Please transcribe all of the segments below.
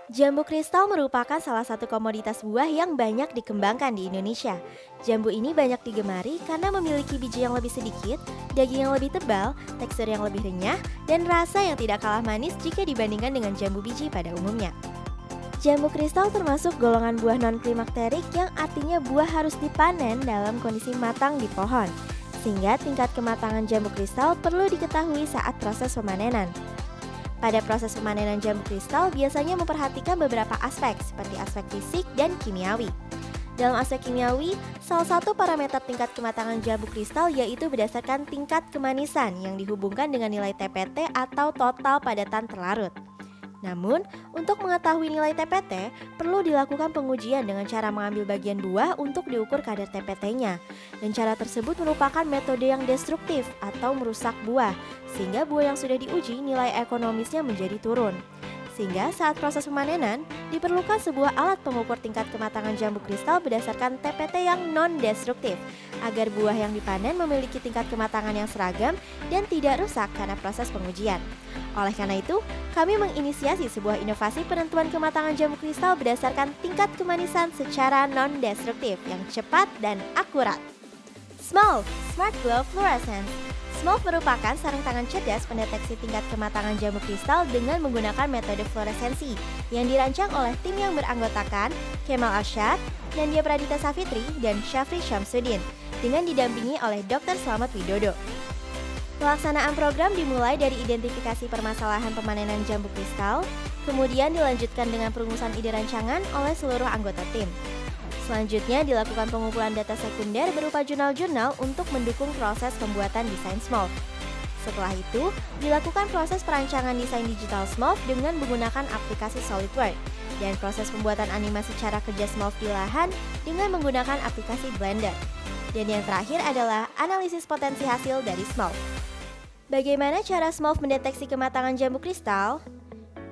Jambu kristal merupakan salah satu komoditas buah yang banyak dikembangkan di Indonesia. Jambu ini banyak digemari karena memiliki biji yang lebih sedikit, daging yang lebih tebal, tekstur yang lebih renyah, dan rasa yang tidak kalah manis jika dibandingkan dengan jambu biji pada umumnya. Jambu kristal termasuk golongan buah non-klimakterik yang artinya buah harus dipanen dalam kondisi matang di pohon. Sehingga tingkat kematangan jambu kristal perlu diketahui saat proses pemanenan. Pada proses pemanenan jambu kristal biasanya memperhatikan beberapa aspek seperti aspek fisik dan kimiawi. Dalam aspek kimiawi, salah satu parameter tingkat kematangan jambu kristal yaitu berdasarkan tingkat kemanisan yang dihubungkan dengan nilai TPT atau total padatan terlarut. Namun, untuk mengetahui nilai TPT, perlu dilakukan pengujian dengan cara mengambil bagian buah untuk diukur kadar TPT-nya. Dan cara tersebut merupakan metode yang destruktif atau merusak buah, sehingga buah yang sudah diuji nilai ekonomisnya menjadi turun. Sehingga saat proses pemanenan, diperlukan sebuah alat pengukur tingkat kematangan jambu kristal berdasarkan TPT yang non-destruktif, agar buah yang dipanen memiliki tingkat kematangan yang seragam dan tidak rusak karena proses pengujian. Oleh karena itu, kami menginisiasi sebuah inovasi penentuan kematangan jambu kristal berdasarkan tingkat kemanisan secara non-destruktif yang cepat dan akurat. Smolv Smart Glow Fluorescence. Smolv merupakan sarung tangan cerdas pendeteksi tingkat kematangan jambu kristal dengan menggunakan metode fluoresensi yang dirancang oleh tim yang beranggotakan Kemal Arsyad, Nandia Pradita Savitri, dan Syafri Syamsuddin dengan didampingi oleh Dr. Slamet Widodo. Pelaksanaan program dimulai dari identifikasi permasalahan pemanenan jambu kristal, kemudian dilanjutkan dengan perumusan ide rancangan oleh seluruh anggota tim. Selanjutnya dilakukan pengumpulan data sekunder berupa jurnal-jurnal untuk mendukung proses pembuatan desain Smolv. Setelah itu, dilakukan proses perancangan desain digital Smolv dengan menggunakan aplikasi SolidWorks dan proses pembuatan animasi cara kerja Smolv di lahan dengan menggunakan aplikasi Blender. Dan yang terakhir adalah analisis potensi hasil dari Smolv. Bagaimana cara Smolv mendeteksi kematangan jambu kristal?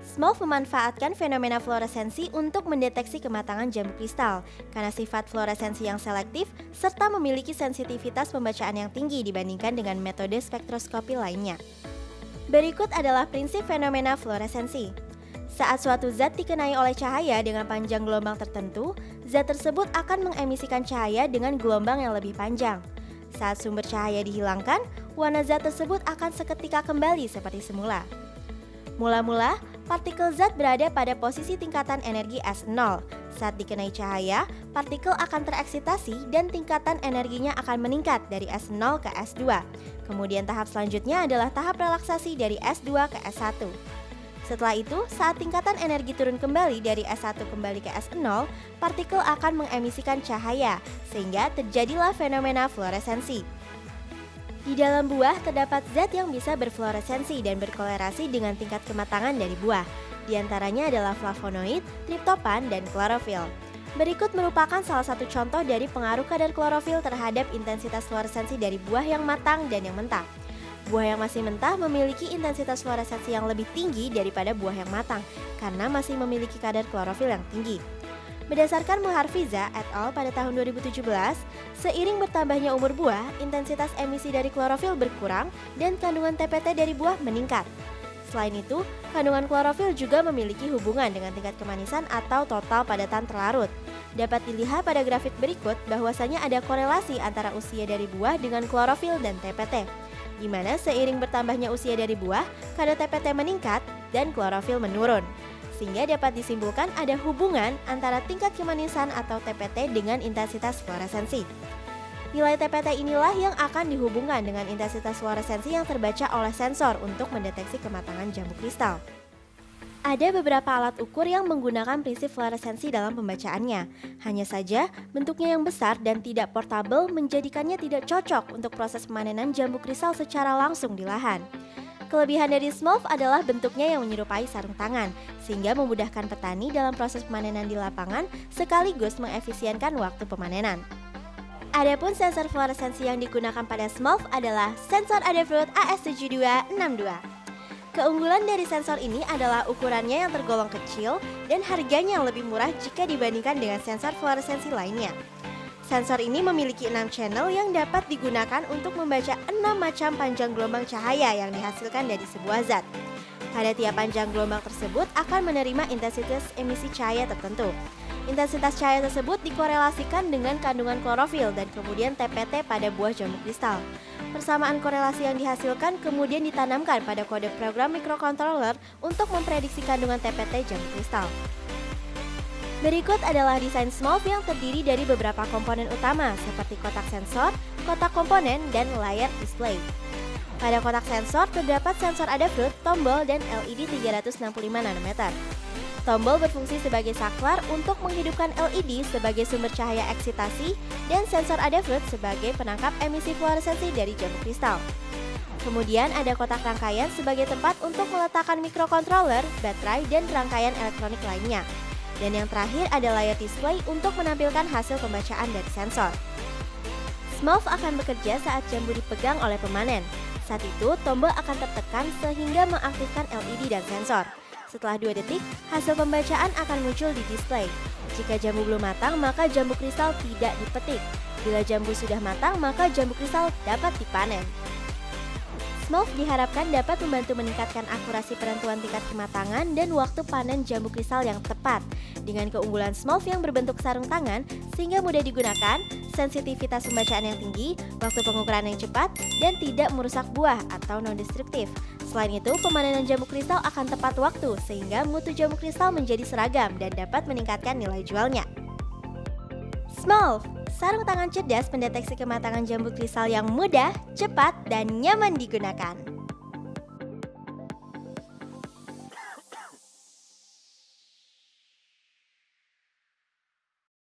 Smolv memanfaatkan fenomena fluoresensi untuk mendeteksi kematangan jambu kristal karena sifat fluoresensi yang selektif serta memiliki sensitivitas pembacaan yang tinggi dibandingkan dengan metode spektroskopi lainnya. Berikut adalah prinsip fenomena fluoresensi. Saat suatu zat dikenai oleh cahaya dengan panjang gelombang tertentu, zat tersebut akan mengemisikan cahaya dengan gelombang yang lebih panjang. Saat sumber cahaya dihilangkan, warna zat tersebut akan seketika kembali seperti semula. Mula-mula, partikel zat berada pada posisi tingkatan energi S0. Saat dikenai cahaya, partikel akan tereksitasi dan tingkatan energinya akan meningkat dari S0 ke S2. Kemudian tahap selanjutnya adalah tahap relaksasi dari S2 ke S1. Setelah itu, saat tingkatan energi turun kembali dari S1 kembali ke S0, partikel akan mengemisikan cahaya, sehingga terjadilah fenomena fluoresensi. Di dalam buah terdapat zat yang bisa berfluoresensi dan berkolerasi dengan tingkat kematangan dari buah. Di antaranya adalah flavonoid, triptopan, dan klorofil. Berikut merupakan salah satu contoh dari pengaruh kadar klorofil terhadap intensitas fluoresensi dari buah yang matang dan yang mentah. Buah yang masih mentah memiliki intensitas fluoresensi yang lebih tinggi daripada buah yang matang karena masih memiliki kadar klorofil yang tinggi. Berdasarkan Muharfiza et al. Pada tahun 2017, seiring bertambahnya umur buah, intensitas emisi dari klorofil berkurang dan kandungan TPT dari buah meningkat. Selain itu, kandungan klorofil juga memiliki hubungan dengan tingkat kemanisan atau total padatan terlarut. Dapat dilihat pada grafik berikut bahwasanya ada korelasi antara usia dari buah dengan klorofil dan TPT, di mana seiring bertambahnya usia dari buah, kadar TPT meningkat dan klorofil menurun. Sehingga dapat disimpulkan ada hubungan antara tingkat kemanisan atau TPT dengan intensitas fluoresensi. Nilai TPT inilah yang akan dihubungkan dengan intensitas fluoresensi yang terbaca oleh sensor untuk mendeteksi kematangan jambu kristal. Ada beberapa alat ukur yang menggunakan prinsip fluoresensi dalam pembacaannya. Hanya saja, bentuknya yang besar dan tidak portable menjadikannya tidak cocok untuk proses pemanenan jambu kristal secara langsung di lahan. Kelebihan dari Smolv adalah bentuknya yang menyerupai sarung tangan, sehingga memudahkan petani dalam proses pemanenan di lapangan sekaligus mengefisienkan waktu pemanenan. Adapun sensor fluoresensi yang digunakan pada Smolv adalah sensor Adafruit AS7262. Keunggulan dari sensor ini adalah ukurannya yang tergolong kecil dan harganya yang lebih murah jika dibandingkan dengan sensor fluoresensi lainnya. Sensor ini memiliki 6 channel yang dapat digunakan untuk membaca 6 macam panjang gelombang cahaya yang dihasilkan dari sebuah zat. Pada tiap panjang gelombang tersebut akan menerima intensitas emisi cahaya tertentu. Intensitas cahaya tersebut dikorelasikan dengan kandungan klorofil dan kemudian TPT pada buah jambu kristal. Persamaan korelasi yang dihasilkan kemudian ditanamkan pada kode program microcontroller untuk memprediksi kandungan TPT jambu kristal. Berikut adalah desain SMOLV yang terdiri dari beberapa komponen utama seperti kotak sensor, kotak komponen, dan layar display. Pada kotak sensor terdapat sensor adafruit, tombol, dan LED 365 nanometer. Tombol berfungsi sebagai saklar untuk menghidupkan LED sebagai sumber cahaya eksitasi dan sensor adafruit sebagai penangkap emisi fluoresensi dari jambu kristal. Kemudian ada kotak rangkaian sebagai tempat untuk meletakkan microcontroller, baterai, dan rangkaian elektronik lainnya. Dan yang terakhir ada layar display untuk menampilkan hasil pembacaan dari sensor. SMOLV akan bekerja saat jambu dipegang oleh pemanen. Saat itu, tombol akan tertekan sehingga mengaktifkan LED dan sensor. Setelah 2 detik, hasil pembacaan akan muncul di display. Jika jambu belum matang, maka jambu kristal tidak dipetik. Bila jambu sudah matang, maka jambu kristal dapat dipanen. SMOLV diharapkan dapat membantu meningkatkan akurasi penentuan tingkat kematangan dan waktu panen jambu kristal yang tepat. Dengan keunggulan SMOLV yang berbentuk sarung tangan sehingga mudah digunakan, sensitivitas pembacaan yang tinggi, waktu pengukuran yang cepat, dan tidak merusak buah atau non-destruktif. Selain itu, pemanenan jambu kristal akan tepat waktu sehingga mutu jambu kristal menjadi seragam dan dapat meningkatkan nilai jualnya. SMOLV, sarung tangan cerdas pendeteksi kematangan jambu kristal yang mudah, cepat, dan nyaman digunakan.